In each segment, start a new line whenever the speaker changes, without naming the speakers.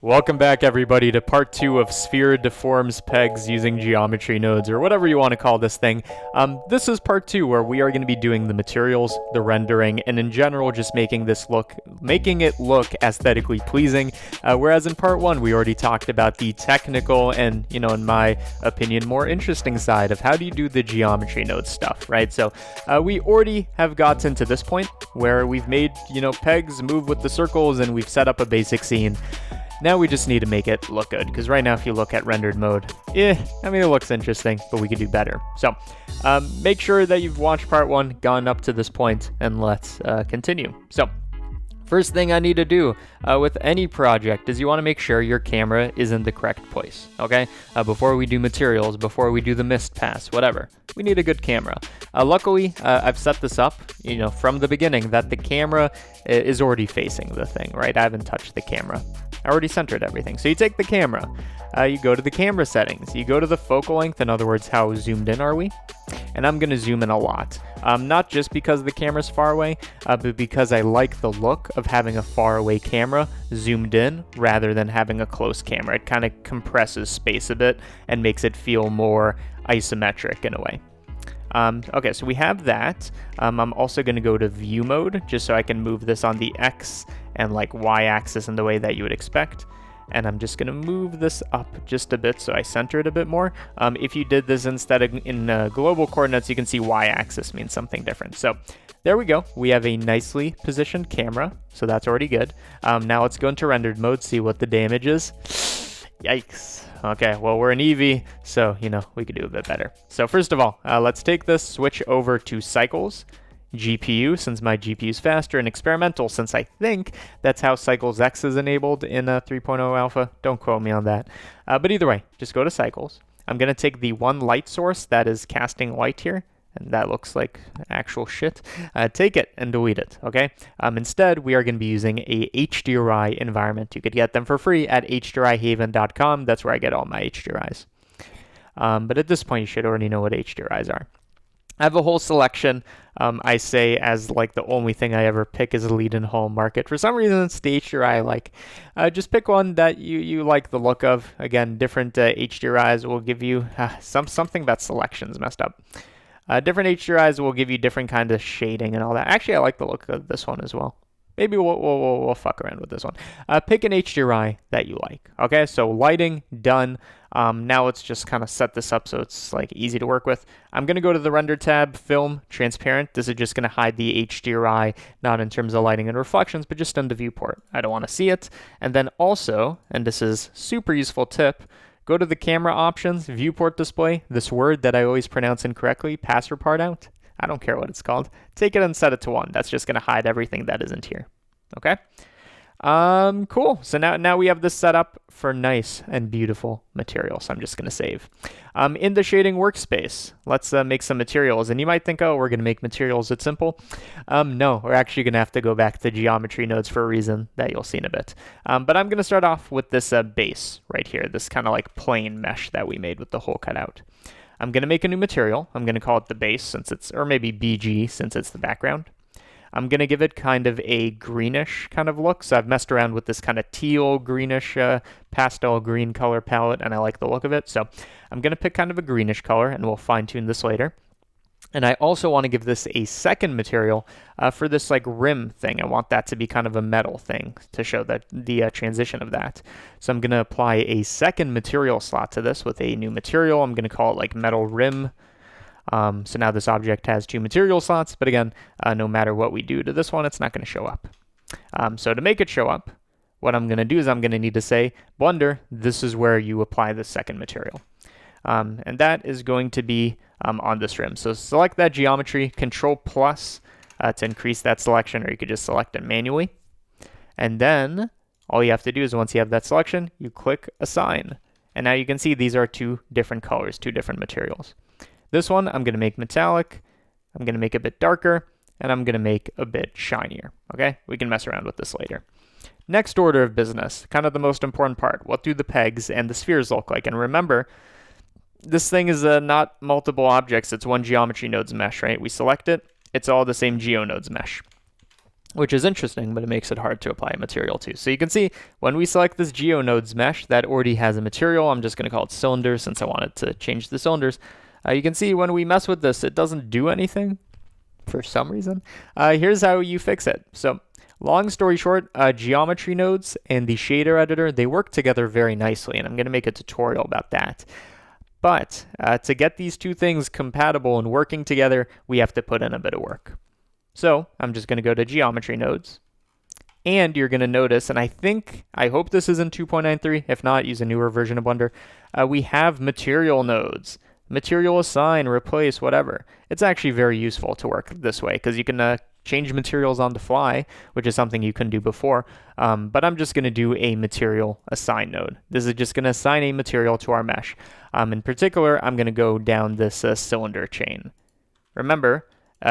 Welcome back, everybody, to part 2 of Sphere Deforms Pegs using geometry nodes, or whatever you want to call this thing. This is part 2, where we are going to be doing the materials, the rendering, and in general just making it look aesthetically pleasing. Whereas in part 1, we already talked about the technical and, in my opinion, more interesting side of how do you do the geometry node stuff, right? So we already have gotten to this point where we've made, pegs move with the circles and we've set up a basic scene. Now we just need to make it look good, because right now if you look at rendered mode, it looks interesting, but we could do better. So make sure that you've watched part 1, gone up to this point, and let's continue. So first thing I need to do with any project is you want to make sure your camera is in the correct place, okay? Before we do materials, before we do the mist pass, whatever, we need a good camera. Luckily, I've set this up, from the beginning that the camera is already facing the thing, right? I haven't touched the camera. I already centered everything. So you take the camera, you go to the camera settings, you go to the focal length, in other words, how zoomed in are we? And I'm gonna zoom in a lot. Not just because the camera's far away, but because I like the look of having a far away camera zoomed in rather than having a close camera. It kind of compresses space a bit and makes it feel more isometric in a way. Okay, so we have that. I'm also going to go to view mode just so I can move this on the X and Y axis in the way that you would expect. And I'm just going to move this up just a bit so I center it a bit more. If you did this instead of in global coordinates, you can see Y axis means something different. So there we go. We have a nicely positioned camera, so that's already good. Now let's go into rendered mode, see what the damage is. Yikes. Okay, well, we're an Eevee, so, we could do a bit better. So first of all, let's take this, switch over to cycles, GPU, since my GPU is faster, and experimental, since I think that's how Cycles X is enabled in 3.0 alpha. Don't quote me on that. But either way, just go to cycles. I'm going to take the one light source that is casting light here, and that looks like actual shit. Take it and delete it, okay? Instead, we are going to be using a HDRI environment. You could get them for free at hdrihaven.com. That's where I get all my HDRIs. But at this point, you should already know what HDRIs are. I have a whole selection. I say as the only thing I ever pick is a lead and haul market. For some reason, it's the HDRI I like. Just pick one that you like the look of. Again, different HDRIs will give you something about selections messed up. Different HDRIs will give you different kind of shading and all that. Actually, I like the look of this one as well. Maybe we'll fuck around with this one. Pick an HDRI that you like. Okay, so lighting, done. Now let's just kind of set this up so it's easy to work with. I'm going to go to the render tab, film, transparent. This is just going to hide the HDRI, not in terms of lighting and reflections, but just in the viewport. I don't want to see it. And then also, and this is super useful tip, go to the camera options, viewport display, this word that I always pronounce incorrectly, pass or part out. I don't care what it's called. Take it and set it to 1. That's just going to hide everything that isn't here. Okay? Cool. So now we have this set up for nice and beautiful materials. So I'm just going to save. In the shading workspace, let's make some materials. And you might think, oh, we're going to make materials. It's simple. No, we're actually going to have to go back to geometry nodes for a reason that you'll see in a bit. But I'm going to start off with this base right here, this kind of plain mesh that we made with the hole cut out. I'm going to make a new material. I'm going to call it the base or maybe BG since it's the background. I'm going to give it kind of a greenish kind of look. So I've messed around with this kind of teal greenish pastel green color palette, and I like the look of it. So I'm going to pick kind of a greenish color, and we'll fine tune this later. And I also want to give this a second material for this rim thing. I want that to be kind of a metal thing to show that the transition of that. So I'm going to apply a second material slot to this with a new material. I'm going to call it metal rim. So now this object has 2 material slots, but again, no matter what we do to this one, it's not going to show up. So to make it show up, what I'm going to do is I'm going to need to say, Blender, this is where you apply the second material. And that is going to be on this rim. So select that geometry, Control plus to increase that selection, or you could just select it manually. And then all you have to do is once you have that selection, you click Assign. And now you can see these are 2 different colors, 2 different materials. This one I'm going to make metallic, I'm going to make a bit darker, and I'm going to make a bit shinier. Okay, we can mess around with this later. Next order of business, kind of the most important part. What do the pegs and the spheres look like? And remember, this thing is not multiple objects, it's one geometry nodes mesh, right? We select it, it's all the same geo nodes mesh. which is interesting, but it makes it hard to apply a material to. So you can see when we select this geonodes mesh, that already has a material. I'm just going to call it cylinders since I wanted to change the cylinders. You can see when we mess with this, it doesn't do anything for some reason. Here's how you fix it. So long story short, geometry nodes and the shader editor, they work together very nicely, and I'm going to make a tutorial about that. But to get these two things compatible and working together, we have to put in a bit of work. So I'm just going to go to geometry nodes, and you're going to notice, and I hope this is in 2.93. If not, use a newer version of Blender. We have material nodes. Material assign, replace, whatever. It's actually very useful to work this way because you can change materials on the fly, which is something you couldn't do before. But I'm just going to do a material assign node. This is just going to assign a material to our mesh. In particular, I'm going to go down this cylinder chain. Remember,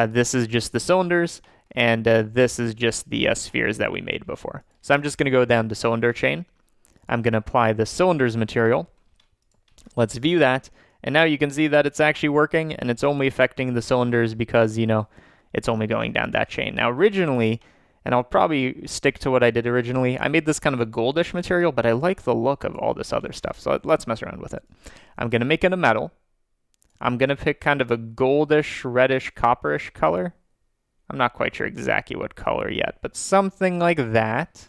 this is just the cylinders, and this is just the spheres that we made before. So I'm just going to go down the cylinder chain. I'm going to apply the cylinders material. Let's view that. And now you can see that it's actually working, and it's only affecting the cylinders because, you know, it's only going down that chain. Now, originally, and I'll probably stick to what I did originally, I made this kind of a goldish material, but I like the look of all this other stuff. So let's mess around with it. I'm going to make it a metal. I'm going to pick kind of a goldish, reddish, copperish color. I'm not quite sure exactly what color yet, but something like that.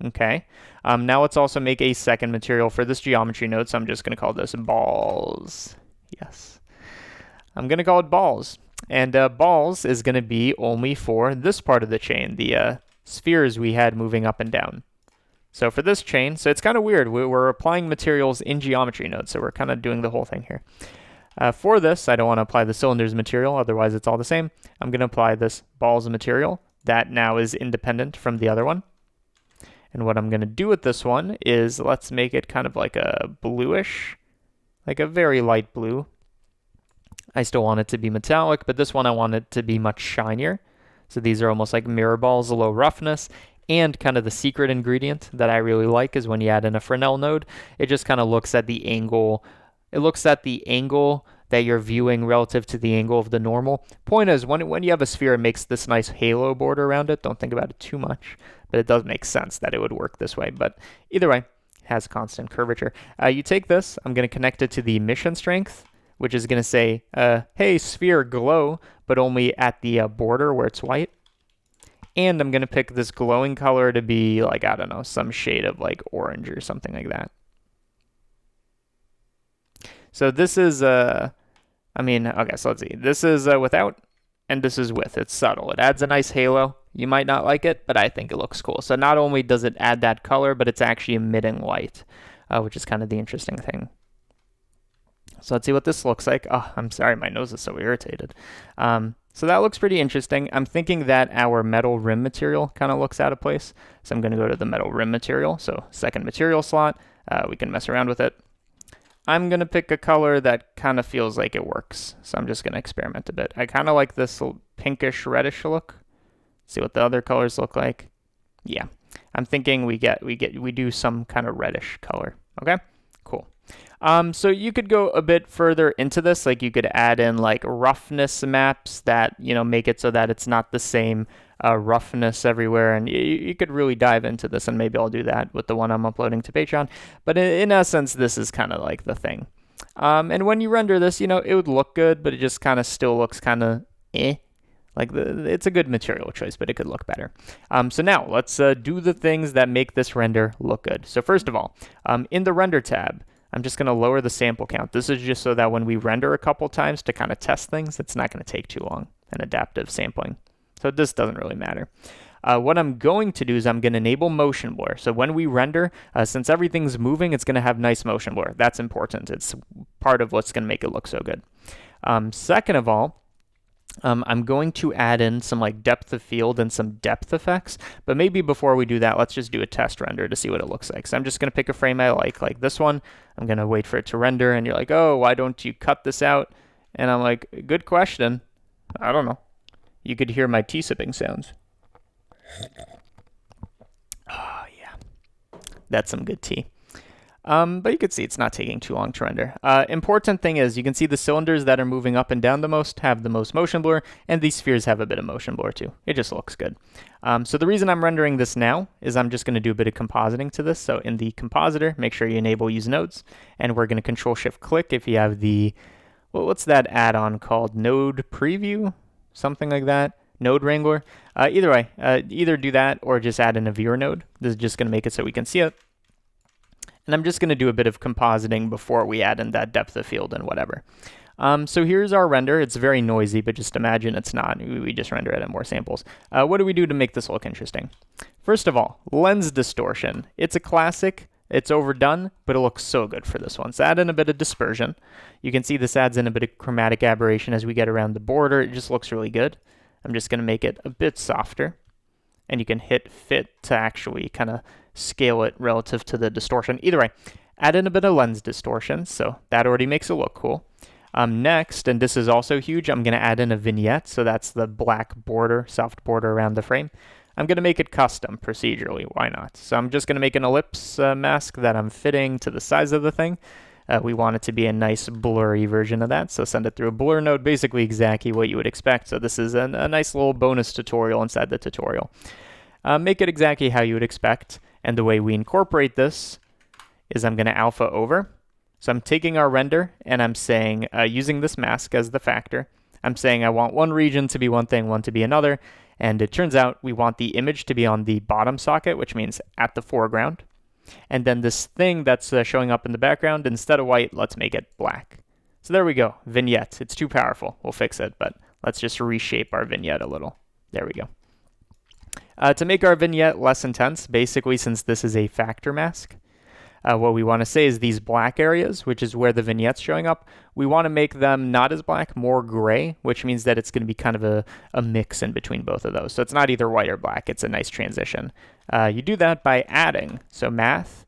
Okay. Now let's also make a second material for this geometry node, so I'm just going to call this balls. Yes. I'm going to call it balls. And balls is going to be only for this part of the chain, the spheres we had moving up and down. So for this chain, so it's kind of weird. We're applying materials in geometry nodes, so we're kind of doing the whole thing here. For this, I don't want to apply the cylinders material, otherwise it's all the same. I'm going to apply this balls material. That now is independent from the other one. And what I'm going to do with this one is let's make it kind of like a bluish, like a very light blue. I still want it to be metallic, but this one I want it to be much shinier. So these are almost like mirror balls, low roughness. And kind of the secret ingredient that I really like is when you add in a Fresnel node, it just kind of looks at the angle. It looks at the angle that you're viewing relative to the angle of the normal. Point is, when you have a sphere, it makes this nice halo border around it. Don't think about it too much, but it does make sense that it would work this way. But either way, it has constant curvature. You take this, I'm going to connect it to the emission strength, which is going to say, hey, sphere, glow, but only at the border where it's white. And I'm going to pick this glowing color to be like, I don't know, some shade of like orange or something like that. So this is, okay, so let's see. This is without, and this is with. It's subtle. It adds a nice halo. You might not like it, but I think it looks cool. So not only does it add that color, but it's actually emitting light, which is kind of the interesting thing. So let's see what this looks like. Oh, I'm sorry, my nose is so irritated. So that looks pretty interesting. I'm thinking that our metal rim material kind of looks out of place. So I'm going to go to the metal rim material. So second material slot, we can mess around with it. I'm going to pick a color that kind of feels like it works. So I'm just going to experiment a bit. I kind of like this pinkish reddish look. See what the other colors look like. Yeah, I'm thinking we do some kind of reddish color. Okay, cool. So you could go a bit further into this, like you could add in like roughness maps that, you know, make it so that it's not the same roughness everywhere, and you could really dive into this, and maybe I'll do that with the one I'm uploading to Patreon. But in essence, this is kind of like the thing. And when you render this, you know, it would look good, but it just kind of still looks kind of eh. Like it's a good material choice, but it could look better. So now let's do the things that make this render look good. So first of all, in the render tab, I'm just going to lower the sample count. This is just so that when we render a couple times to kind of test things, it's not going to take too long, and adaptive sampling. So this doesn't really matter. What I'm going to do is I'm going to enable motion blur. So when we render, since everything's moving, it's going to have nice motion blur. That's important. It's part of what's going to make it look so good. Second of all, I'm going to add in some like depth of field and some depth effects, but maybe before we do that, let's just do a test render to see what it looks like. So I'm just going to pick a frame I like this one. I'm going to wait for it to render, and you're like, oh, why don't you cut this out? And I'm like, good question. I don't know. You could hear my tea sipping sounds. Oh, yeah. That's some good tea. But you can see it's not taking too long to render. Important thing is you can see the cylinders that are moving up and down the most have the most motion blur, and these spheres have a bit of motion blur too. It just looks good. So the reason I'm rendering this now is I'm just going to do a bit of compositing to this. So in the compositor, make sure you enable use nodes, and we're going to Control-Shift-Click if you have the, well, what's that add-on called? Node Preview? Something like that. Node Wrangler. Either way, either do that or just add in a viewer node. This is just going to make it so we can see it. And I'm just going to do a bit of compositing before we add in that depth of field and whatever. So here's our render. It's very noisy, but just imagine it's not. We just render it at more samples. What do we do to make this look interesting? First of all, lens distortion. It's a classic. It's overdone, but it looks so good for this one. So add in a bit of dispersion. You can see this adds in a bit of chromatic aberration as we get around the border. It just looks really good. I'm just going to make it a bit softer. And you can hit fit to actually kind of scale it relative to the distortion. Either way, add in a bit of lens distortion, so that already makes it look cool. Next, and this is also huge, I'm going to add in a vignette, so that's the black border, soft border around the frame. I'm going to make it custom procedurally, why not? So I'm just going to make an ellipse mask that I'm fitting to the size of the thing. We want it to be a nice blurry version of that, so send it through a blur node, basically exactly what you would expect. So this is a nice little bonus tutorial inside the tutorial. Make it exactly how you would expect, and the way we incorporate this is I'm going to alpha over. So I'm taking our render, and I'm saying, using this mask as the factor, I'm saying I want one region to be one thing, one to be another, and it turns out we want the image to be on the bottom socket, which means at the foreground. And then this thing that's showing up in the background, instead of white, let's make it black. So there we go, vignette. It's too powerful. We'll fix it, but let's just reshape our vignette a little. There we go. To make our vignette less intense, basically since this is a factor mask, what we want to say is these black areas, which is where the vignette's showing up, we want to make them not as black, more gray, which means that it's going to be kind of a mix in between both of those. So it's not either white or black, it's a nice transition. You do that by adding, so math,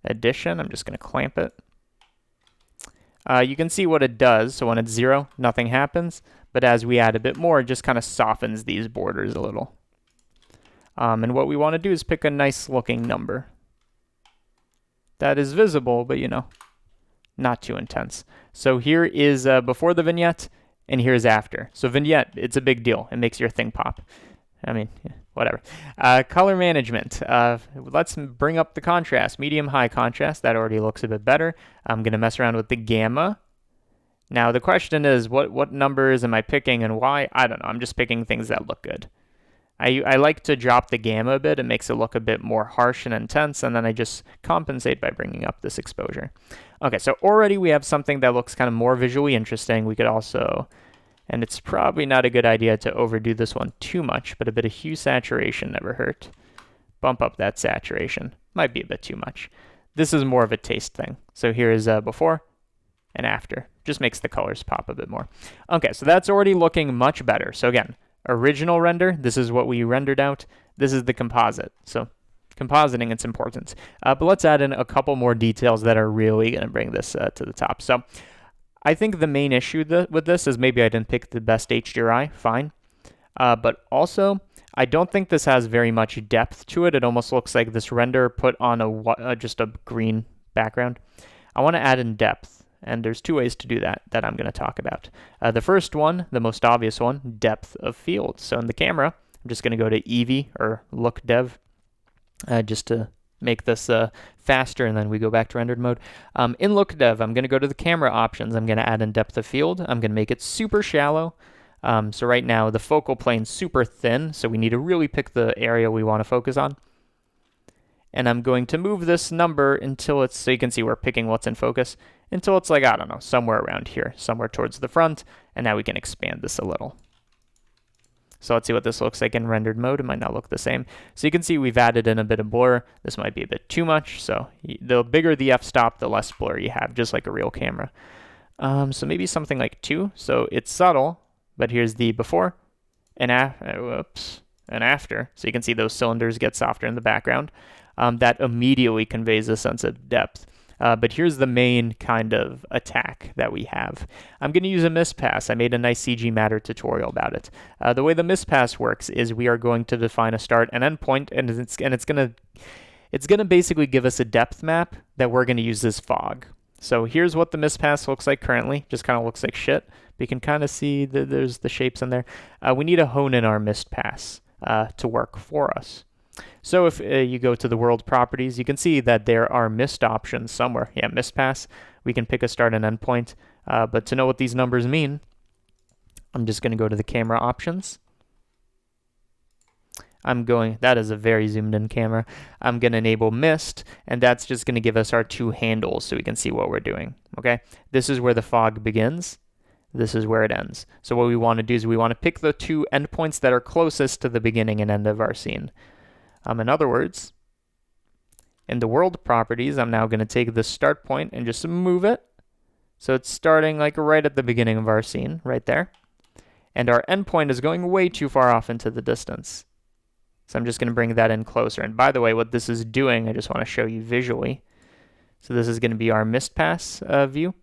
addition, I'm just going to clamp it. You can see what it does, so when it's 0, nothing happens, but as we add a bit more, it just kind of softens these borders a little. And what we want to do is pick a nice looking number that is visible, but you know, not too intense. So here is before the vignette, and here's after. So vignette, it's a big deal. It makes your thing pop. I mean, whatever. Color management. Let's bring up the contrast. Medium, high contrast. That already looks a bit better. I'm going to mess around with the gamma. Now the question is, what numbers am I picking and why? I don't know. I'm just picking things that look good. I like to drop the gamma a bit. It makes it look a bit more harsh and intense, and then I just compensate by bringing up this exposure. Okay, so already we have something that looks kind of more visually interesting. We could also, and it's probably not a good idea to overdo this one too much, but a bit of hue saturation never hurt. Bump up that saturation. Might be a bit too much. This is more of a taste thing. So here is before and after. Just makes the colors pop a bit more. Okay, so that's already looking much better. So again, original render, this is what we rendered out. This is the composite. So compositing, it's important. But let's add in a couple more details that are really going to bring this to the top. So I think the main issue with this is maybe I didn't pick the best HDRI, fine. But also, I don't think this has very much depth to it. It almost looks like this render put on just a green background. I want to add in depth. And there's two ways to do that I'm going to talk about. The first one, the most obvious one, depth of field. So in the camera, I'm just going to go to EV or look dev just to make this faster, and then we go back to rendered mode. In look dev, I'm going to go to the camera options. I'm going to add in depth of field. I'm going to make it super shallow. So right now the focal plane's super thin, so we need to really pick the area we want to focus on. And I'm going to move this number until it's, so you can see we're picking what's in focus, until it's like, I don't know, somewhere around here, somewhere towards the front, and now we can expand this a little. So let's see what this looks like in rendered mode. It might not look the same. So you can see we've added in a bit of blur. This might be a bit too much, so the bigger the f-stop, the less blur you have, just like a real camera. So maybe something like 2. So it's subtle, but here's the before and after. So you can see those cylinders get softer in the background. That immediately conveys a sense of depth. But here's the main kind of attack that we have. I'm going to use a mispass. I made a nice CG Matter tutorial about it. The way the mispass works is we are going to define a start and end point, and it's going to it's going to basically give us a depth map that we're going to use as fog. So here's what the mist pass looks like currently. Just kind of looks like shit. But you can kind of see that there's the shapes in there. We need to hone in our mist pass to work for us. So if you go to the world properties, you can see that there are mist options somewhere. Yeah, mist pass. We can pick a start and end point. But to know what these numbers mean, I'm just going to go to the camera options. That is a very zoomed in camera. I'm going to enable mist, and that's just going to give us our two handles so we can see what we're doing. Okay, this is where the fog begins. This is where it ends. So what we want to do is we want to pick the two endpoints that are closest to the beginning and end of our scene. In other words, in the world properties, I'm now going to take the start point and just move it. So it's starting like right at the beginning of our scene, right there. And our endpoint is going way too far off into the distance. So I'm just going to bring that in closer. And by the way, what this is doing, I just want to show you visually. So this is going to be our mist pass view.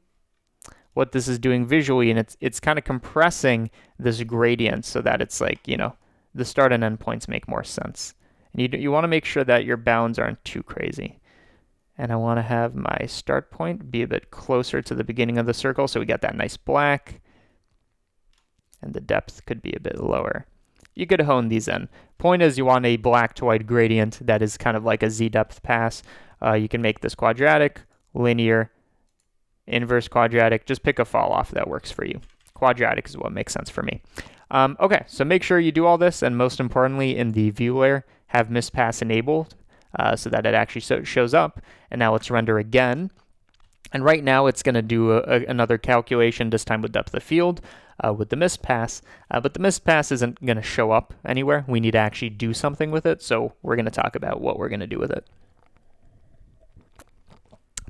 What this is doing visually, and it's kind of compressing this gradient so that it's like, you know, the start and end points make more sense. And you want to make sure that your bounds aren't too crazy. And I want to have my start point be a bit closer to the beginning of the circle so we get that nice black. And the depth could be a bit lower. You could hone these in. Point is, you want a black to white gradient that is kind of like a z-depth pass. You can make this quadratic, linear, inverse quadratic. Just pick a fall off that works for you. Quadratic is what makes sense for me. Okay, so make sure you do all this, and most importantly, in the view layer, have mist pass enabled so that it actually shows up. And now let's render again. And right now, it's going to do another calculation, this time with depth of field. With the mist pass, but the mist pass isn't going to show up anywhere. We need to actually do something with it, so we're going to talk about what we're going to do with it.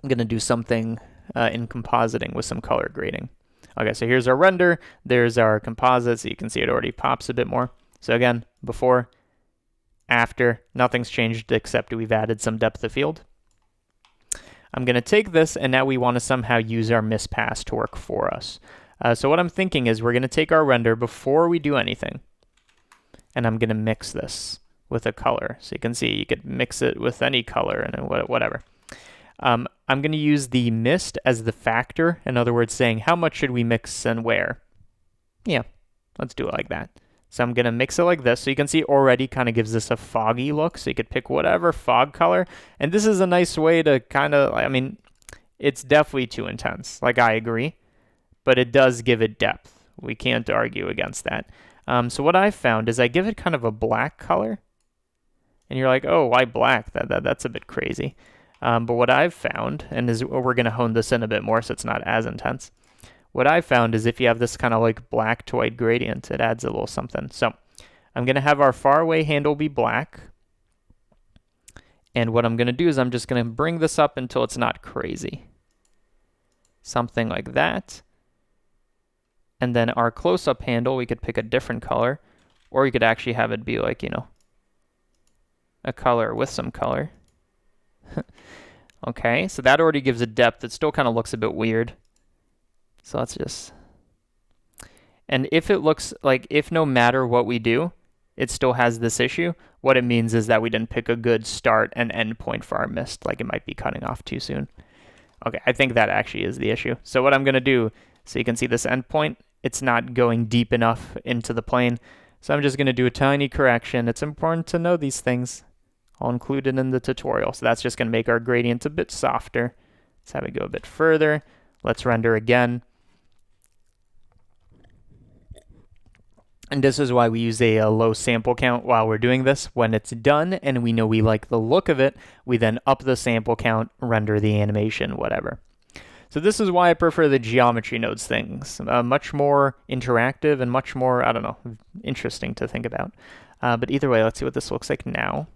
I'm going to do something in compositing with some color grading. Okay, so here's our render. There's our composite, so you can see it already pops a bit more. So again, before, after, nothing's changed except we've added some depth of field. I'm going to take this, and now we want to somehow use our mist pass to work for us. So what I'm thinking is we're going to take our render before we do anything, and I'm going to mix this with a color. So you can see you could mix it with any color and whatever. I'm going to use the mist as the factor. In other words, saying how much should we mix and where. Yeah, let's do it like that. So I'm going to mix it like this. So you can see already kind of gives us a foggy look. So you could pick whatever fog color. And this is a nice way to kind of, I mean, it's definitely too intense. Like, I agree. But it does give it depth. We can't argue against that. So what I've found is I give it kind of a black color. And you're like, oh, why black? That's a bit crazy. But what I've found, and we're going to hone this in a bit more so it's not as intense. What I've found is if you have this kind of like black to white gradient, it adds a little something. So I'm going to have our far away handle be black. And what I'm going to do is I'm just going to bring this up until it's not crazy. Something like that. And then our close-up handle, we could pick a different color, or you could actually have it be like, you know, a color with some color. Okay, so that already gives a depth. It still kind of looks a bit weird. So let's just... And if it looks like, if no matter what we do, it still has this issue, what it means is that we didn't pick a good start and end point for our mist, like it might be cutting off too soon. Okay, I think that actually is the issue. So what I'm going to do, so you can see this endpoint, it's not going deep enough into the plane. So I'm just going to do a tiny correction. It's important to know these things. I'll include it in the tutorial. So that's just going to make our gradient a bit softer. Let's have it go a bit further. Let's render again. And this is why we use a low sample count while we're doing this. When it's done and we know we like the look of it, we then up the sample count, render the animation, whatever. So this is why I prefer the geometry nodes things. Much more interactive and much more, I don't know, interesting to think about. But either way, let's see what this looks like now.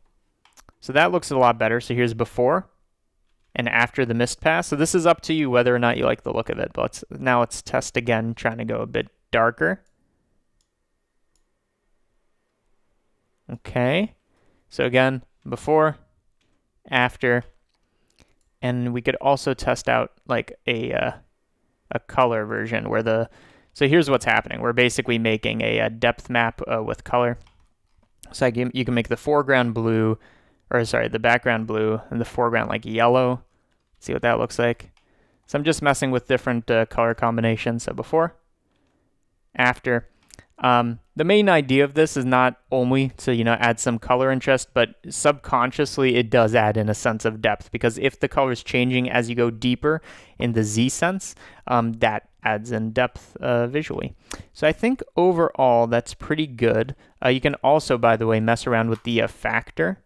So that looks a lot better. So here's before and after the mist pass. So this is up to you whether or not you like the look of it. But now let's test again, trying to go a bit darker. Okay. So again, before, after. And we could also test out like a color version where so here's what's happening. We're basically making a depth map with color. So you can make the foreground blue, or sorry, the background blue and the foreground like yellow. See what that looks like. So I'm just messing with different color combinations. So before, after. The main idea of this is not only to, add some color interest, but subconsciously it does add in a sense of depth, because if the color is changing as you go deeper in the Z sense, that adds in depth visually. So I think overall that's pretty good. You can also, by the way, mess around with the factor,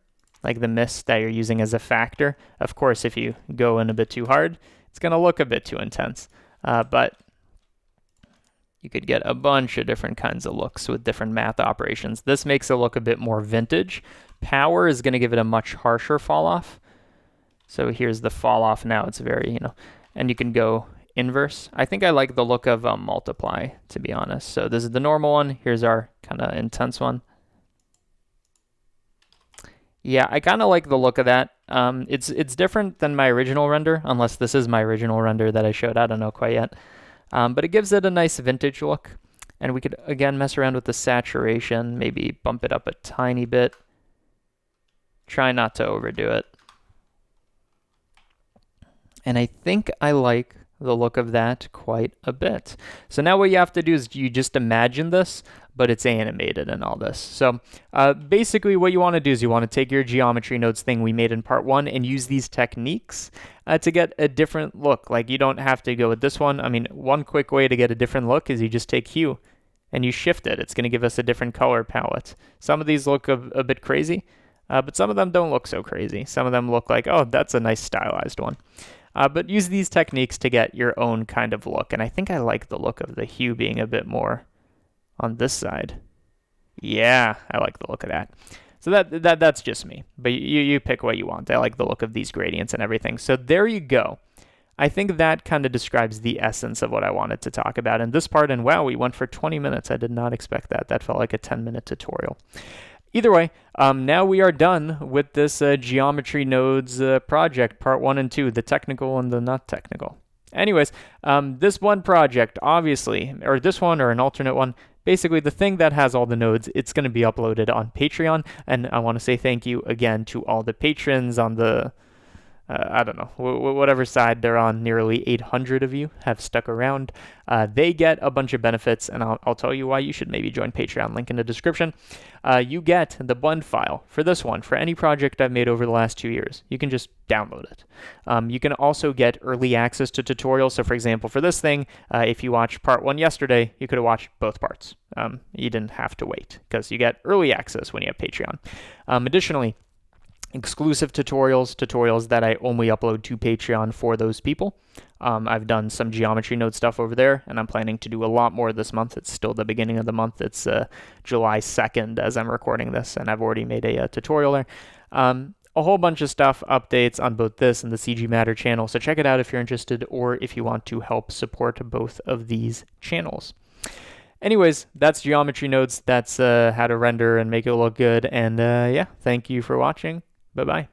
like the mist that you're using as a factor. Of course, if you go in a bit too hard, it's going to look a bit too intense. But you could get a bunch of different kinds of looks with different math operations. This makes it look a bit more vintage. Power is going to give it a much harsher fall off. So here's the fall off now. It's very, and you can go inverse. I think I like the look of multiply, to be honest. So this is the normal one. Here's our kind of intense one. Yeah, I kind of like the look of that. It's different than my original render, unless this is my original render that I showed. I don't know quite yet. But it gives it a nice vintage look. And we could, again, mess around with the saturation, maybe bump it up a tiny bit. Try not to overdo it. And I think I like the look of that quite a bit. So now what you have to do is you just imagine this, but it's animated and all this. So basically what you want to do is you want to take your geometry nodes thing we made in part 1 and use these techniques to get a different look. Like, you don't have to go with this one. I mean, one quick way to get a different look is you just take hue and you shift it. It's going to give us a different color palette. Some of these look a bit crazy, but some of them don't look so crazy. Some of them look like, oh, that's a nice stylized one. But use these techniques to get your own kind of look. And I think I like the look of the hue being a bit more on this side. Yeah, I like the look of that. So that's just me. But you pick what you want. I like the look of these gradients and everything. So there you go. I think that kind of describes the essence of what I wanted to talk about in this part. And wow, we went for 20 minutes. I did not expect that. That felt like a 10-minute tutorial. Either way, now we are done with this geometry nodes project, part 1 and 2, the technical and the not technical. Anyways, this one project, obviously, or this one or an alternate one, basically the thing that has all the nodes, it's going to be uploaded on Patreon. And I want to say thank you again to all the patrons on the, I don't know, whatever side they're on. Nearly 800 of you have stuck around. They get a bunch of benefits, and I'll tell you why you should maybe join Patreon, link in the description. You get the blend file for this one, for any project I've made over the last 2 years. You can just download it. You can also get early access to tutorials. So for example, for this thing, if you watched part 1 yesterday, you could have watched both parts. You didn't have to wait, because you get early access when you have Patreon. Additionally, exclusive tutorials that I only upload to Patreon for those people. I've done some geometry node stuff over there, and I'm planning to do a lot more this month. It's still the beginning of the month. It's July 2nd as I'm recording this, and I've already made a tutorial there. A whole bunch of stuff, updates on both this and the CG Matter channel, so check it out if you're interested, or if you want to help support both of these channels. Anyways, that's geometry nodes. That's how to render and make it look good, and yeah, thank you for watching. Bye-bye.